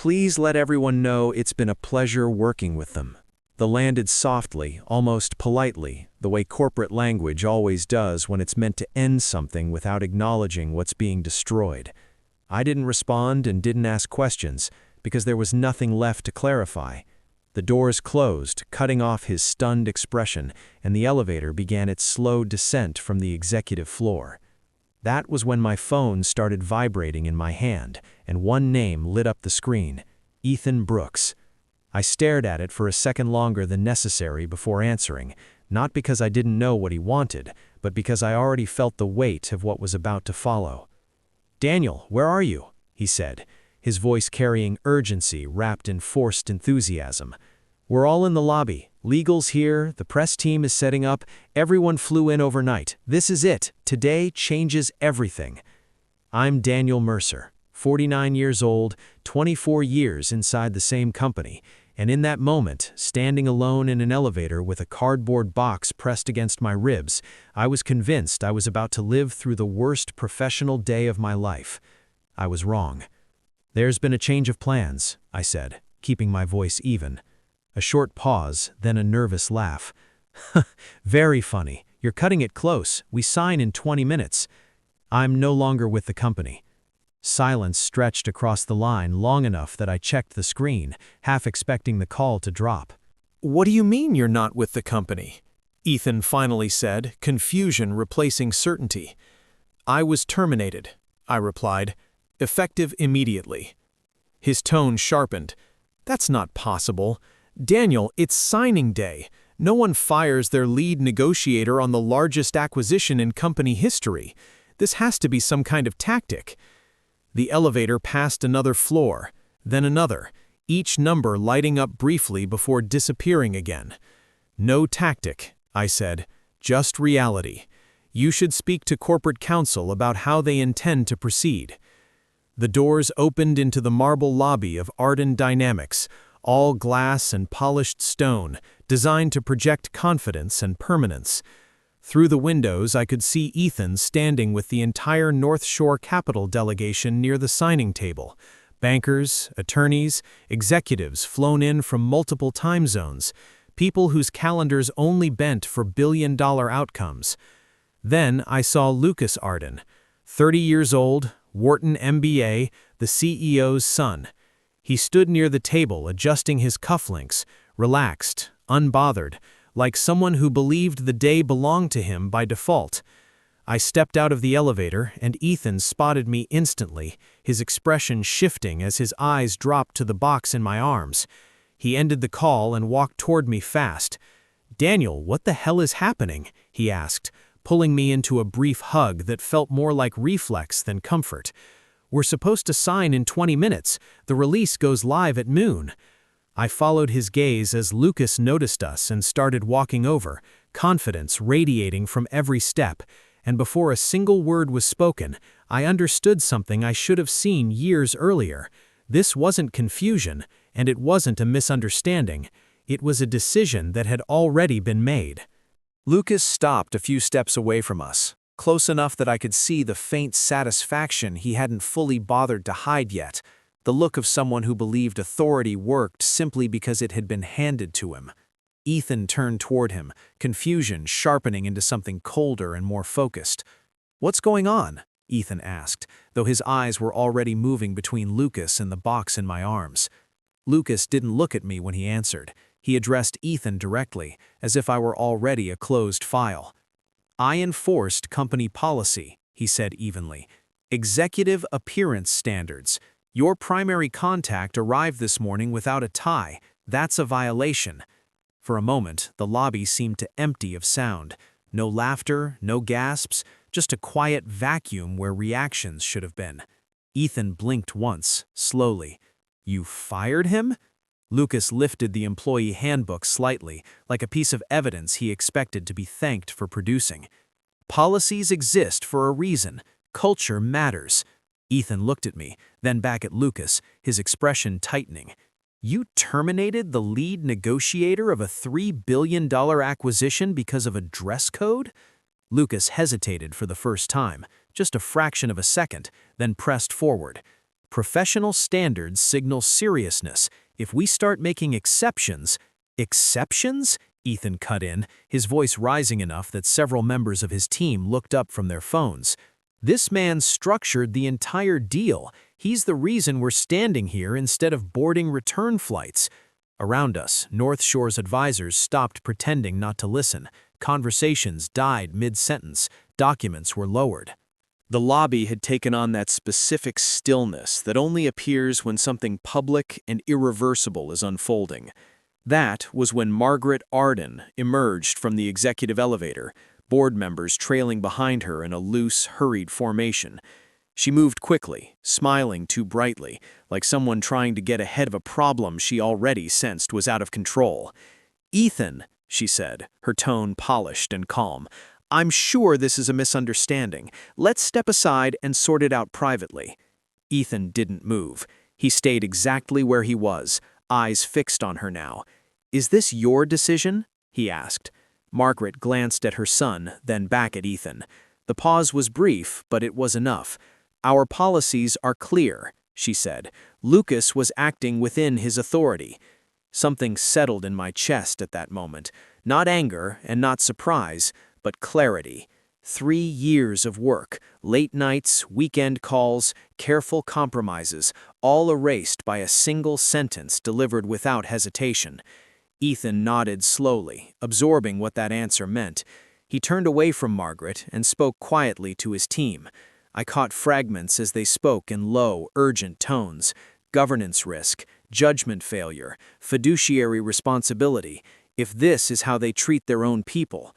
Please let everyone know it's been a pleasure working with them. The landed softly, almost politely, the way corporate language always does when it's meant to end something without acknowledging what's being destroyed. I didn't respond and didn't ask questions, because there was nothing left to clarify. The doors closed, cutting off his stunned expression, and the elevator began its slow descent from the executive floor. That was when my phone started vibrating in my hand, and one name lit up the screen: Ethan Brooks. I stared at it for a second longer than necessary before answering, not because I didn't know what he wanted, but because I already felt the weight of what was about to follow. "Daniel, where are you?" he said, his voice carrying urgency wrapped in forced enthusiasm. "We're all in the lobby. Legal's here, the press team is setting up, everyone flew in overnight. This is it. Today changes everything." I'm Daniel Mercer, 49 years old, 24 years inside the same company, and in that moment, standing alone in an elevator with a cardboard box pressed against my ribs, I was convinced I was about to live through the worst professional day of my life. I was wrong. "There's been a change of plans," I said, keeping my voice even. A short pause, then a nervous laugh. "Very funny. You're cutting it close. We sign in 20 minutes. I'm no longer with the company." Silence stretched across the line long enough that I checked the screen, half expecting the call to drop. "What do you mean you're not with the company?" Ethan finally said, confusion replacing certainty. "I was terminated," I replied, "effective immediately." His tone sharpened. "That's not possible. Daniel, it's signing day. No one fires their lead negotiator on the largest acquisition in company history. This has to be some kind of tactic." The elevator passed another floor, then another, each number lighting up briefly before disappearing again. "No tactic," I said, "just reality. You should speak to corporate counsel about how they intend to proceed." The doors opened into the marble lobby of Arden Dynamics, all glass and polished stone, designed to project confidence and permanence. Through the windows, I could see Ethan standing with the entire North Shore Capital delegation near the signing table. Bankers, attorneys, executives flown in from multiple time zones, people whose calendars only bent for billion-dollar outcomes. Then I saw Lucas Arden, 30 years old, Wharton MBA, the CEO's son. He stood near the table adjusting his cufflinks, relaxed, unbothered, like someone who believed the day belonged to him by default. I stepped out of the elevator, and Ethan spotted me instantly, his expression shifting as his eyes dropped to the box in my arms. He ended the call and walked toward me fast. "Daniel, what the hell is happening?" he asked, pulling me into a brief hug that felt more like reflex than comfort. "We're supposed to sign in 20 minutes. The release goes live at noon." I followed his gaze as Lucas noticed us and started walking over, confidence radiating from every step, and before a single word was spoken, I understood something I should have seen years earlier. This wasn't confusion, and it wasn't a misunderstanding. It was a decision that had already been made. Lucas stopped a few steps away from us, close enough that I could see the faint satisfaction he hadn't fully bothered to hide yet, the look of someone who believed authority worked simply because it had been handed to him. Ethan turned toward him, confusion sharpening into something colder and more focused. "What's going on?" Ethan asked, though his eyes were already moving between Lucas and the box in my arms. Lucas didn't look at me when he answered. He addressed Ethan directly, as if I were already a closed file. "I enforced company policy," he said evenly. "Executive appearance standards. Your primary contact arrived this morning without a tie. That's a violation." For a moment, the lobby seemed to empty of sound. No laughter, no gasps, just a quiet vacuum where reactions should have been. Ethan blinked once, slowly. "You fired him?" Lucas lifted the employee handbook slightly, like a piece of evidence he expected to be thanked for producing. "Policies exist for a reason. Culture matters." Ethan looked at me, then back at Lucas, his expression tightening. "You terminated the lead negotiator of a $3 billion acquisition because of a dress code?" Lucas hesitated for the first time, just a fraction of a second, then pressed forward. Professional standards signal seriousness. If we start making exceptions— Exceptions? Ethan cut in, his voice rising enough that several members of his team looked up from their phones. This man structured the entire deal. He's the reason we're standing here instead of boarding return flights. Around us, North Shore's advisors stopped pretending not to listen. Conversations died mid-sentence. Documents were lowered. The lobby had taken on that specific stillness that only appears when something public and irreversible is unfolding. That was when Margaret Arden emerged from the executive elevator, board members trailing behind her in a loose, hurried formation. She moved quickly, smiling too brightly, like someone trying to get ahead of a problem she already sensed was out of control. "Ethan," she said, her tone polished and calm, "I'm sure this is a misunderstanding. Let's step aside and sort it out privately." Ethan didn't move. He stayed exactly where he was, eyes fixed on her now. "Is this your decision?" he asked. Margaret glanced at her son, then back at Ethan. The pause was brief, but it was enough. "Our policies are clear," she said. Lucas was acting within his authority. Something settled in my chest at that moment. Not anger and not surprise, but clarity. 3 years of work, late nights, weekend calls, careful compromises, all erased by a single sentence delivered without hesitation. Ethan nodded slowly, absorbing what that answer meant. He turned away from Margaret and spoke quietly to his team. I caught fragments as they spoke in low, urgent tones. Governance risk, judgment failure, fiduciary responsibility. If this is how they treat their own people.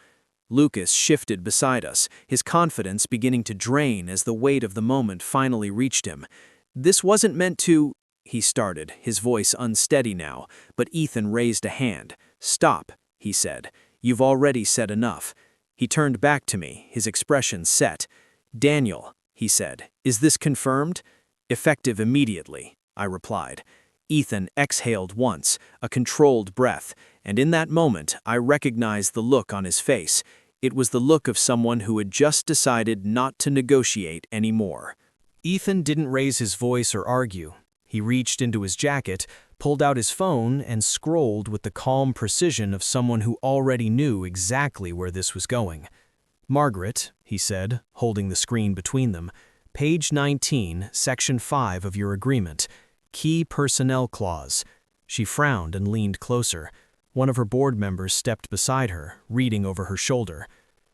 Lucas shifted beside us, his confidence beginning to drain as the weight of the moment finally reached him. "This wasn't meant to—" he started, his voice unsteady now, but Ethan raised a hand. "Stop," he said. "You've already said enough." He turned back to me, his expression set. "Daniel," he said, "is this confirmed?" "Effective immediately," I replied. Ethan exhaled once, a controlled breath, and in that moment I recognized the look on his face. It was the look of someone who had just decided not to negotiate anymore. Ethan didn't raise his voice or argue. He reached into his jacket, pulled out his phone, and scrolled with the calm precision of someone who already knew exactly where this was going. "Margaret," he said, holding the screen between them, "page 19, section 5 of your agreement. Key personnel clause." She frowned and leaned closer. One of her board members stepped beside her, reading over her shoulder.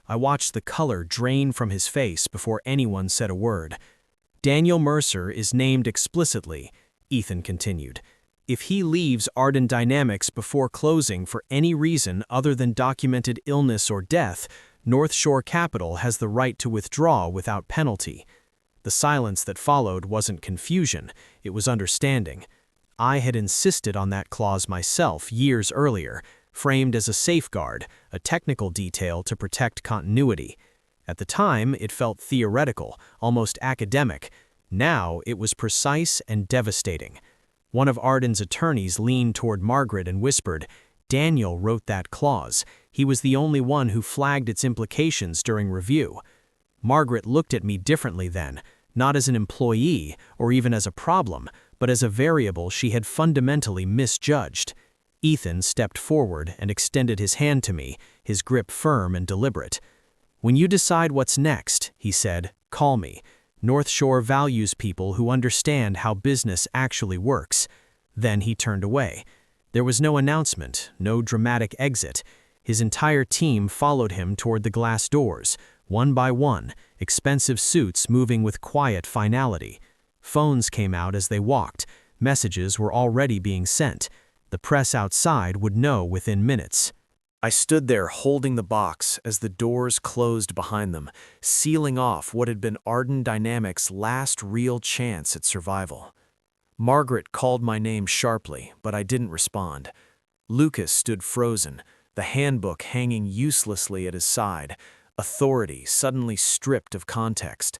I watched the color drain from his face before anyone said a word. "Daniel Mercer is named explicitly," Ethan continued. "If he leaves Arden Dynamics before closing for any reason other than documented illness or death, North Shore Capital has the right to withdraw without penalty." The silence that followed wasn't confusion, it was understanding. I had insisted on that clause myself years earlier, framed as a safeguard, a technical detail to protect continuity. At the time, it felt theoretical, almost academic. Now, it was precise and devastating. One of Arden's attorneys leaned toward Margaret and whispered, "Daniel wrote that clause. He was the only one who flagged its implications during review." Margaret looked at me differently then, not as an employee or even as a problem, but as a variable she had fundamentally misjudged. Ethan stepped forward and extended his hand to me, his grip firm and deliberate. "When you decide what's next," he said, "call me. North Shore values people who understand how business actually works." Then he turned away. There was no announcement, no dramatic exit. His entire team followed him toward the glass doors, one by one, expensive suits moving with quiet finality. Phones came out as they walked. Messages were already being sent. The press outside would know within minutes. I stood there holding the box as the doors closed behind them, sealing off what had been Arden Dynamics' last real chance at survival. Margaret called my name sharply, but I didn't respond. Lucas stood frozen, the handbook hanging uselessly at his side, authority suddenly stripped of context.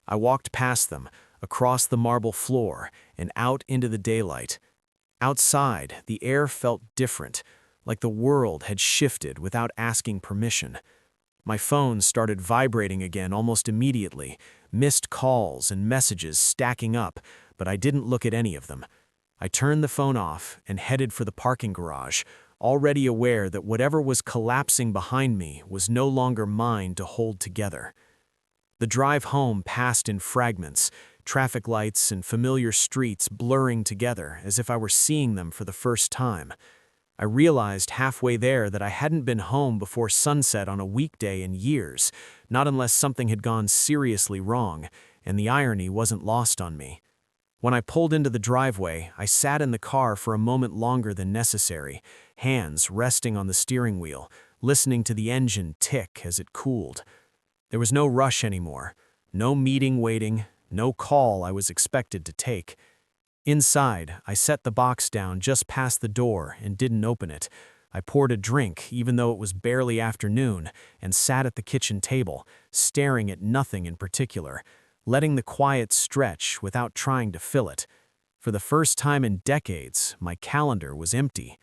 I walked past them, across the marble floor, and out into the daylight. Outside, the air felt different, like the world had shifted without asking permission. My phone started vibrating again almost immediately, missed calls and messages stacking up, but I didn't look at any of them. I turned the phone off and headed for the parking garage, already aware that whatever was collapsing behind me was no longer mine to hold together. The drive home passed in fragments, traffic lights and familiar streets blurring together as if I were seeing them for the first time. I realized halfway there that I hadn't been home before sunset on a weekday in years, not unless something had gone seriously wrong, and the irony wasn't lost on me. When I pulled into the driveway, I sat in the car for a moment longer than necessary, hands resting on the steering wheel, listening to the engine tick as it cooled. There was no rush anymore, no meeting waiting, no call I was expected to take. Inside, I set the box down just past the door and didn't open it. I poured a drink, even though it was barely afternoon, and sat at the kitchen table, staring at nothing in particular, letting the quiet stretch without trying to fill it. For the first time in decades, my calendar was empty.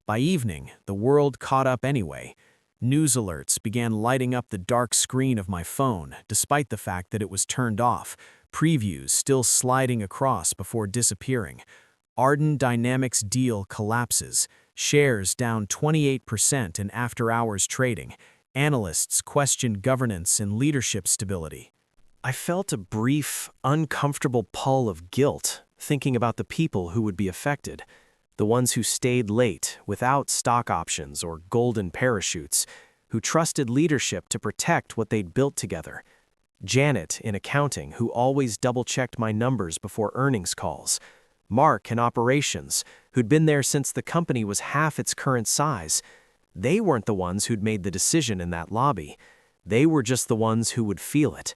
By evening, the world caught up anyway. News alerts began lighting up the dark screen of my phone, despite the fact that it was turned off, previews still sliding across before disappearing. Arden Dynamics deal collapses, shares down 28% in after-hours trading. Analysts question governance and leadership stability. I felt a brief, uncomfortable pull of guilt, thinking about the people who would be affected. The ones who stayed late, without stock options or golden parachutes, who trusted leadership to protect what they'd built together. Janet in accounting, who always double-checked my numbers before earnings calls. Mark in operations, who'd been there since the company was half its current size. They weren't the ones who'd made the decision in that lobby. They were just the ones who would feel it.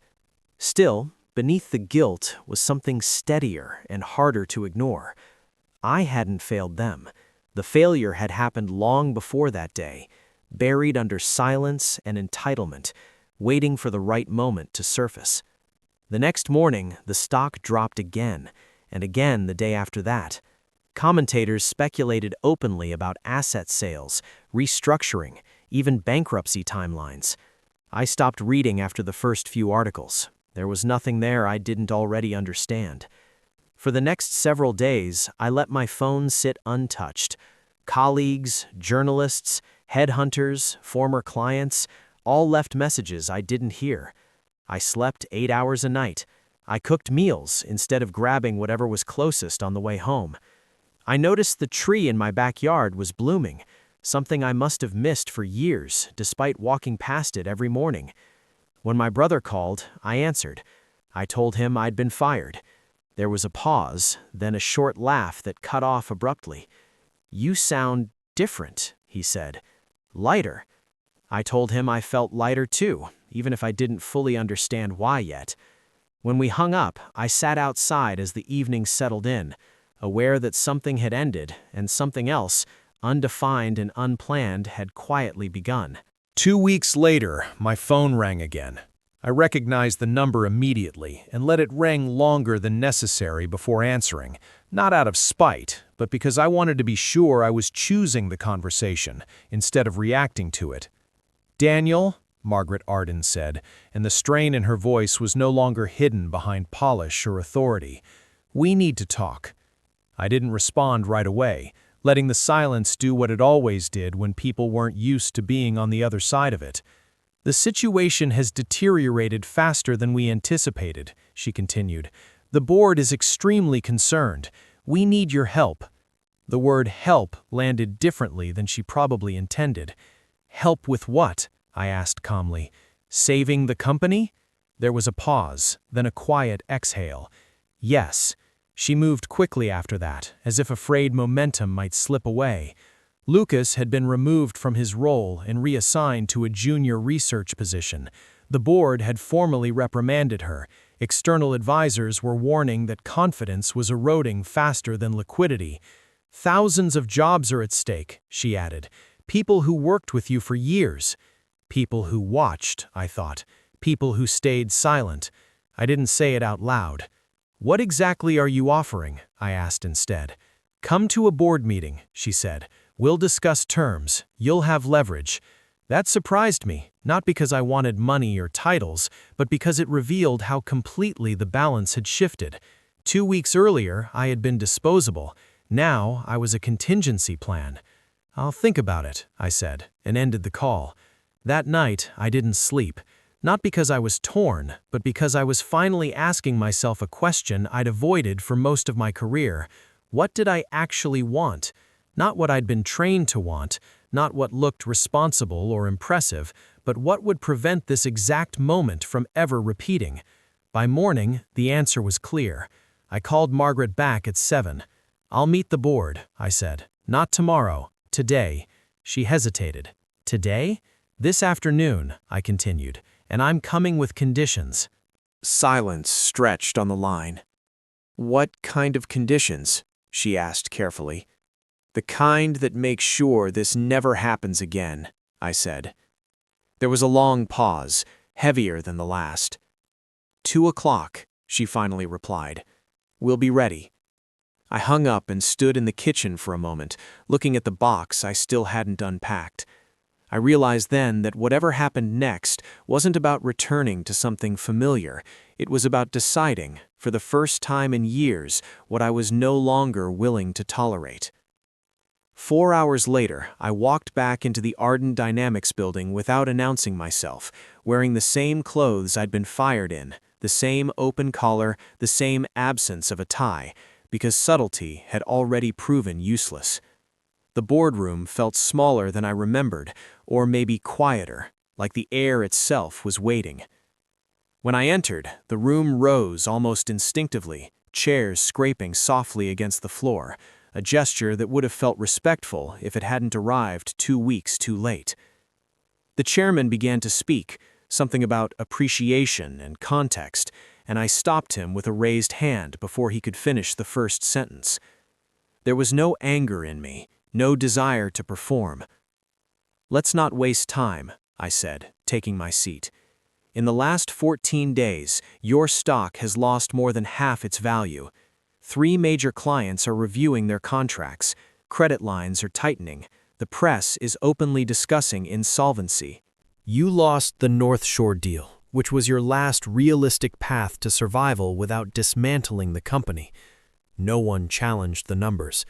Still, beneath the guilt was something steadier and harder to ignore. I hadn't failed them. The failure had happened long before that day, buried under silence and entitlement, waiting for the right moment to surface. The next morning, the stock dropped again, and again the day after that. Commentators speculated openly about asset sales, restructuring, even bankruptcy timelines. I stopped reading after the first few articles. There was nothing there I didn't already understand. For the next several days, I let my phone sit untouched. Colleagues, journalists, headhunters, former clients, all left messages I didn't hear. I slept 8 hours a night. I cooked meals instead of grabbing whatever was closest on the way home. I noticed the tree in my backyard was blooming, something I must have missed for years, despite walking past it every morning. When my brother called, I answered. I told him I'd been fired. There was a pause, then a short laugh that cut off abruptly. "You sound different," he said. "Lighter." I told him I felt lighter too, even if I didn't fully understand why yet. When we hung up, I sat outside as the evening settled in, aware that something had ended and something else, undefined and unplanned, had quietly begun. 2 weeks later, my phone rang again. I recognized the number immediately and let it ring longer than necessary before answering, not out of spite, but because I wanted to be sure I was choosing the conversation instead of reacting to it. "Daniel," Margaret Arden said, and the strain in her voice was no longer hidden behind polish or authority. "We need to talk." I didn't respond right away, letting the silence do what it always did when people weren't used to being on the other side of it. "The situation has deteriorated faster than we anticipated," she continued. "The board is extremely concerned. We need your help." The word help landed differently than she probably intended. "Help with what?" I asked calmly. "Saving the company?" There was a pause, then a quiet exhale. "Yes." She moved quickly after that, as if afraid momentum might slip away. Lucas had been removed from his role and reassigned to a junior research position. The board had formally reprimanded her. External advisors were warning that confidence was eroding faster than liquidity. "Thousands of jobs are at stake," she added. "People who worked with you for years." People who watched, I thought. People who stayed silent. I didn't say it out loud. "What exactly are you offering?" I asked instead. "Come to a board meeting," she said. "We'll discuss terms. You'll have leverage." That surprised me, not because I wanted money or titles, but because it revealed how completely the balance had shifted. 2 weeks earlier, I had been disposable. Now, I was a contingency plan. "I'll think about it," I said, and ended the call. That night, I didn't sleep. Not because I was torn, but because I was finally asking myself a question I'd avoided for most of my career. What did I actually want? Not what I'd been trained to want, not what looked responsible or impressive, but what would prevent this exact moment from ever repeating. By morning, the answer was clear. I called Margaret back at 7. "I'll meet the board," I said. "Not tomorrow, today." She hesitated. "Today?" "This afternoon," I continued, "and I'm coming with conditions." Silence stretched on the line. "What kind of conditions?" she asked carefully. "The kind that makes sure this never happens again," I said. There was a long pause, heavier than the last. 2:00, she finally replied. "We'll be ready." I hung up and stood in the kitchen for a moment, looking at the box I still hadn't unpacked. I realized then that whatever happened next wasn't about returning to something familiar. It was about deciding, for the first time in years, what I was no longer willing to tolerate. 4 hours later, I walked back into the Arden Dynamics building without announcing myself, wearing the same clothes I'd been fired in, the same open collar, the same absence of a tie, because subtlety had already proven useless. The boardroom felt smaller than I remembered, or maybe quieter, like the air itself was waiting. When I entered, the room rose almost instinctively, chairs scraping softly against the floor, a gesture that would have felt respectful if it hadn't arrived 2 weeks too late. The chairman began to speak, something about appreciation and context, and I stopped him with a raised hand before he could finish the first sentence. There was no anger in me, no desire to perform. "Let's not waste time," I said, taking my seat. "In the last 14 days, your stock has lost more than half its value. 3 major clients are reviewing their contracts, credit lines are tightening, the press is openly discussing insolvency. You lost the North Shore deal, which was your last realistic path to survival without dismantling the company." No one challenged the numbers.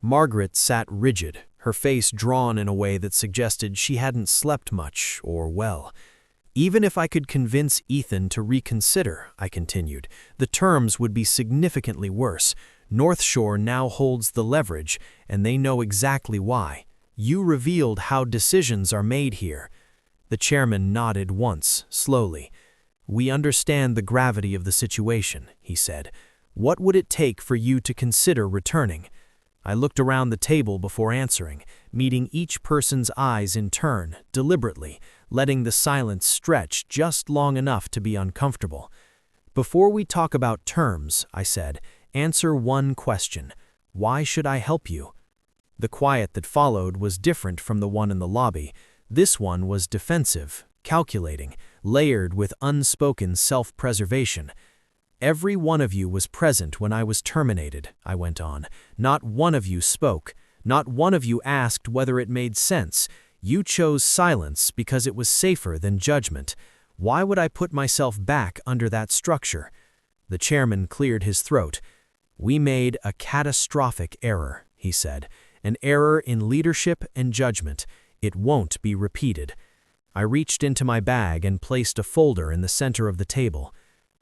Margaret sat rigid, her face drawn in a way that suggested she hadn't slept much or well. "Even if I could convince Ethan to reconsider," I continued, "the terms would be significantly worse. North Shore now holds the leverage, and they know exactly why. You revealed how decisions are made here." The chairman nodded once, slowly. "We understand the gravity of the situation," he said. "What would it take for you to consider returning?" I looked around the table before answering, meeting each person's eyes in turn, deliberately, letting the silence stretch just long enough to be uncomfortable. "Before we talk about terms," I said, "answer one question. Why should I help you?" The quiet that followed was different from the one in the lobby. This one was defensive, calculating, layered with unspoken self-preservation. "Every one of you was present when I was terminated," I went on. "Not one of you spoke. Not one of you asked whether it made sense. You chose silence because it was safer than judgment. Why would I put myself back under that structure?" The chairman cleared his throat. "We made a catastrophic error," he said. "An error in leadership and judgment. It won't be repeated." I reached into my bag and placed a folder in the center of the table.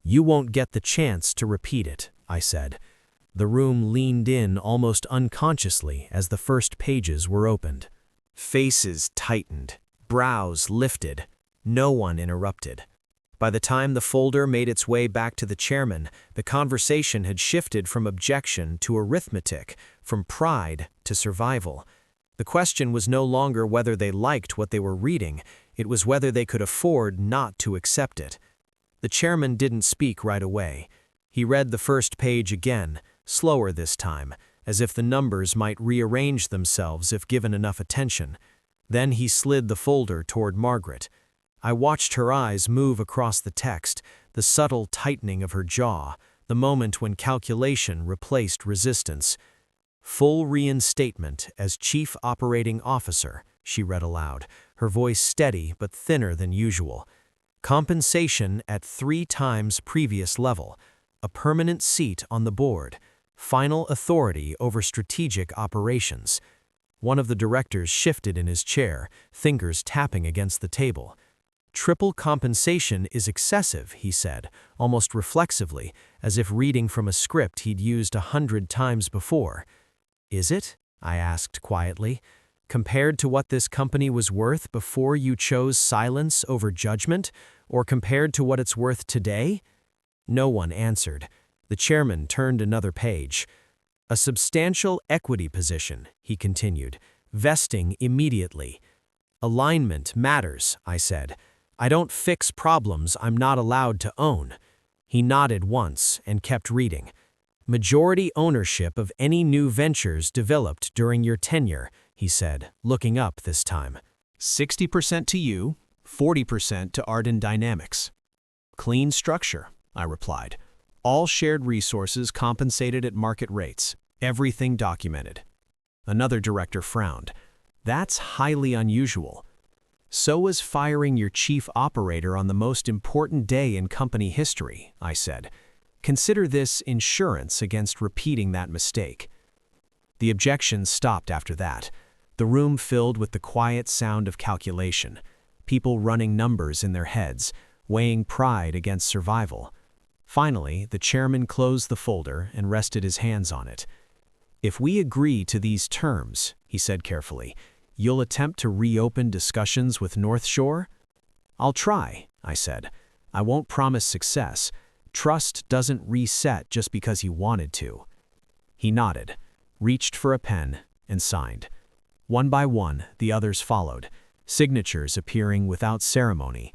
"You won't get the chance to repeat it," I said. The room leaned in almost unconsciously as the first pages were opened. Faces tightened, brows lifted. No one interrupted. By the time the folder made its way back to the chairman, the conversation had shifted from objection to arithmetic, from pride to survival. The question was no longer whether they liked what they were reading, it was whether they could afford not to accept it. The chairman didn't speak right away. He read the first page again, slower this time, as if the numbers might rearrange themselves if given enough attention. Then he slid the folder toward Margaret. I watched her eyes move across the text, the subtle tightening of her jaw, the moment when calculation replaced resistance. "Full reinstatement as Chief Operating Officer," she read aloud, her voice steady but thinner than usual. "Compensation at 3 times previous level. a permanent seat on the board, final authority over strategic operations. One of the directors shifted in his chair, fingers tapping against the table. Triple compensation is excessive, he said, almost reflexively, as if reading from a script he'd used 100 times before. Is it? I asked quietly. Compared to what this company was worth before you chose silence over judgment, or compared to what it's worth today? No one answered. The chairman turned another page. A substantial equity position, he continued, vesting immediately. Alignment matters, I said. I don't fix problems I'm not allowed to own. He nodded once and kept reading. Majority ownership of any new ventures developed during your tenure, he said, looking up this time. 60% to you, 40% to Arden Dynamics. Clean structure, I replied. All shared resources compensated at market rates. Everything documented. Another director frowned. That's highly unusual. So was firing your chief operator on the most important day in company history, I said. Consider this insurance against repeating that mistake. The objections stopped after that. The room filled with the quiet sound of calculation, people running numbers in their heads, weighing pride against survival. Finally, the chairman closed the folder and rested his hands on it. If we agree to these terms, he said carefully, you'll attempt to reopen discussions with North Shore? I'll try, I said. I won't promise success. Trust doesn't reset just because he wanted to. He nodded, reached for a pen, and signed. One by one, the others followed, signatures appearing without ceremony.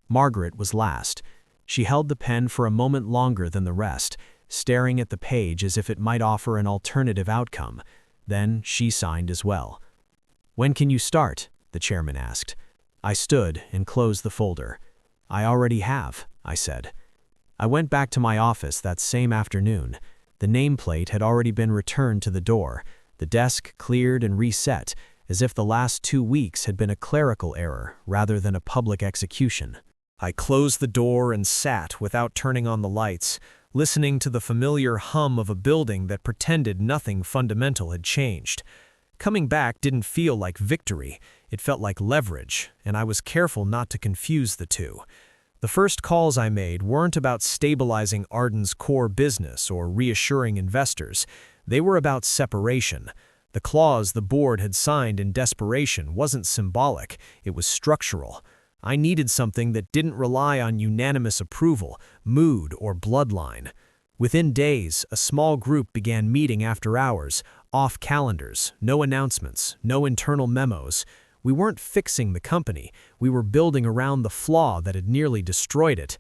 Margaret was last. She held the pen for a moment longer than the rest, staring at the page as if it might offer an alternative outcome. Then she signed as well. When can you start? The chairman asked. I stood and closed the folder. I already have, I said. I went back to my office that same afternoon. The nameplate had already been returned to the door, the desk cleared and reset, as if the last 2 weeks had been a clerical error rather than a public execution. I closed the door and sat without turning on the lights, listening to the familiar hum of a building that pretended nothing fundamental had changed. Coming back didn't feel like victory, it felt like leverage, and I was careful not to confuse the two. The first calls I made weren't about stabilizing Arden's core business or reassuring investors. They were about separation. The clause the board had signed in desperation wasn't symbolic, it was structural. I needed something that didn't rely on unanimous approval, mood, or bloodline. Within days, a small group began meeting after hours, off calendars, no announcements, no internal memos. We weren't fixing the company, we were building around the flaw that had nearly destroyed it.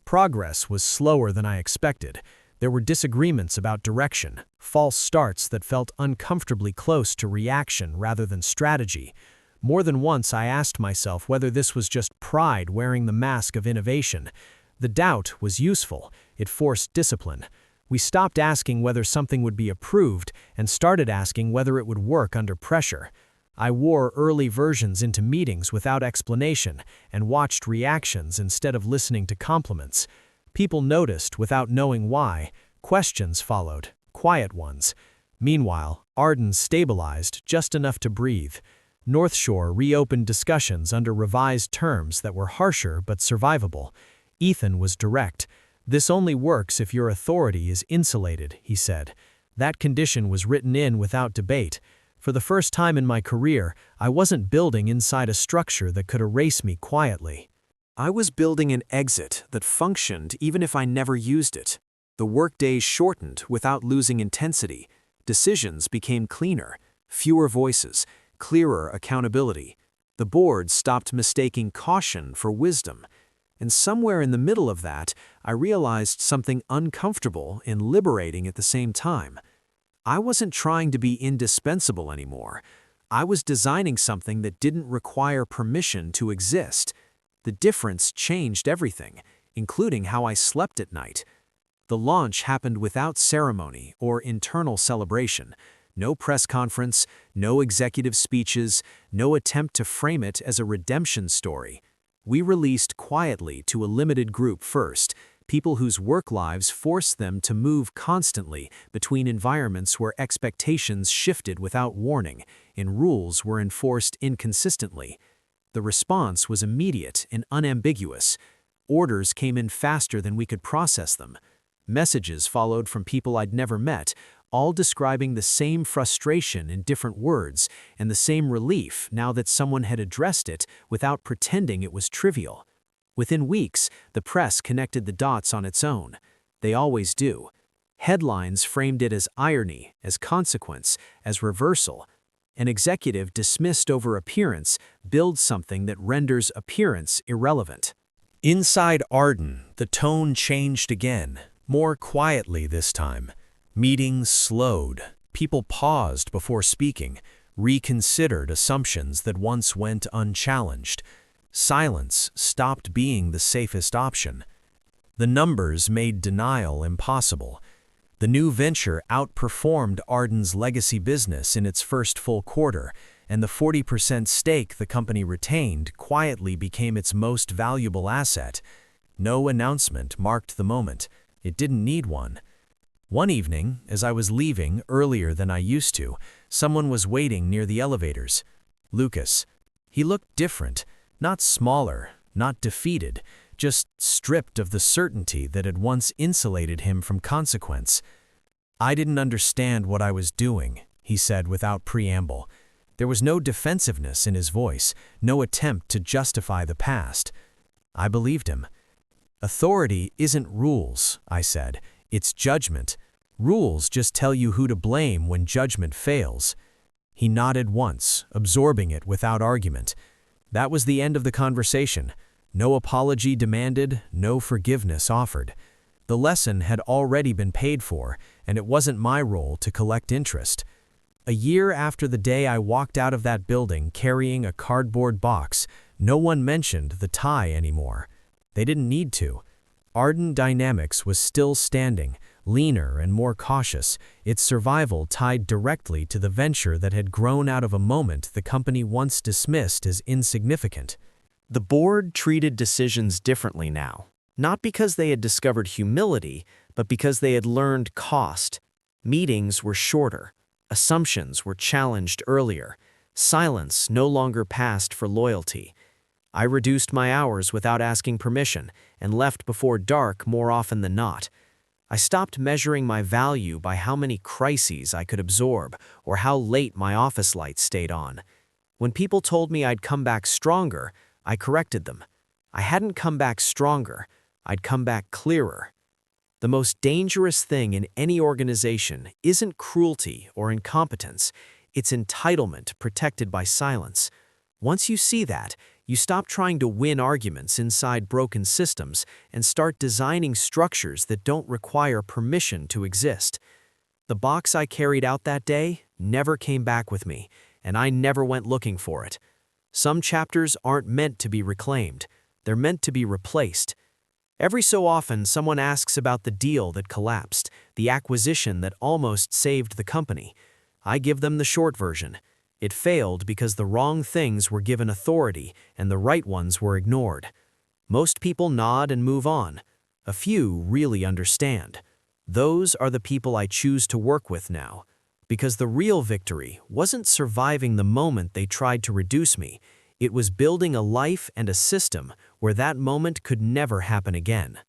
Progress was slower than I expected. There were disagreements about direction, false starts that felt uncomfortably close to reaction rather than strategy. More than once I asked myself whether this was just pride wearing the mask of innovation. The doubt was useful, it forced discipline. We stopped asking whether something would be approved and started asking whether it would work under pressure. I wore early versions into meetings without explanation and watched reactions instead of listening to compliments. People noticed without knowing why. Questions followed, quiet ones. Meanwhile, Arden stabilized just enough to breathe. North Shore reopened discussions under revised terms that were harsher but survivable. Ethan was direct. This only works if your authority is insulated, he said. That condition was written in without debate. For the first time in my career, I wasn't building inside a structure that could erase me quietly. I was building an exit that functioned even if I never used it. The workdays shortened without losing intensity. Decisions became cleaner, fewer voices, clearer accountability. The board stopped mistaking caution for wisdom. And somewhere in the middle of that, I realized something uncomfortable and liberating at the same time. I wasn't trying to be indispensable anymore. I was designing something that didn't require permission to exist. The difference changed everything, including how I slept at night. The launch happened without ceremony or internal celebration. No press conference, no executive speeches, no attempt to frame it as a redemption story. We released quietly to a limited group first, people whose work lives forced them to move constantly between environments where expectations shifted without warning and rules were enforced inconsistently. The response was immediate and unambiguous. Orders came in faster than we could process them. Messages followed from people I'd never met, all describing the same frustration in different words and the same relief now that someone had addressed it without pretending it was trivial. Within weeks, the press connected the dots on its own. They always do. Headlines framed it as irony, as consequence, as reversal. An executive dismissed over appearance builds something that renders appearance irrelevant. Inside Arden, the tone changed again, more quietly this time. Meetings slowed. People paused before speaking, reconsidered assumptions that once went unchallenged. Silence stopped being the safest option. The numbers made denial impossible. The new venture outperformed Arden's legacy business in its first full quarter, and the 40% stake the company retained quietly became its most valuable asset. No announcement marked the moment. It didn't need one. One evening, as I was leaving earlier than I used to, someone was waiting near the elevators. Lucas. He looked different, not smaller, not defeated, just stripped of the certainty that had once insulated him from consequence. "I didn't understand what I was doing," he said without preamble. There was no defensiveness in his voice, no attempt to justify the past. I believed him. "Authority isn't rules," I said. "It's judgment. Rules just tell you who to blame when judgment fails." He nodded once, absorbing it without argument. That was the end of the conversation. No apology demanded, no forgiveness offered. The lesson had already been paid for, and it wasn't my role to collect interest. A year after the day I walked out of that building carrying a cardboard box, no one mentioned the tie anymore. They didn't need to. Arden Dynamics was still standing, leaner and more cautious, its survival tied directly to the venture that had grown out of a moment the company once dismissed as insignificant. The board treated decisions differently now, not because they had discovered humility, but because they had learned cost. Meetings were shorter. Assumptions were challenged earlier. Silence no longer passed for loyalty. I reduced my hours without asking permission and left before dark more often than not. I stopped measuring my value by how many crises I could absorb or how late my office lights stayed on. When people told me I'd come back stronger, I corrected them. I hadn't come back stronger, I'd come back clearer. The most dangerous thing in any organization isn't cruelty or incompetence, it's entitlement protected by silence. Once you see that, you stop trying to win arguments inside broken systems and start designing structures that don't require permission to exist. The box I carried out that day never came back with me, and I never went looking for it. Some chapters aren't meant to be reclaimed, they're meant to be replaced. Every so often, someone asks about the deal that collapsed, the acquisition that almost saved the company. I give them the short version. It failed because the wrong things were given authority and the right ones were ignored. Most people nod and move on. A few really understand. Those are the people I choose to work with now. Because the real victory wasn't surviving the moment they tried to reduce me. It was building a life and a system where that moment could never happen again.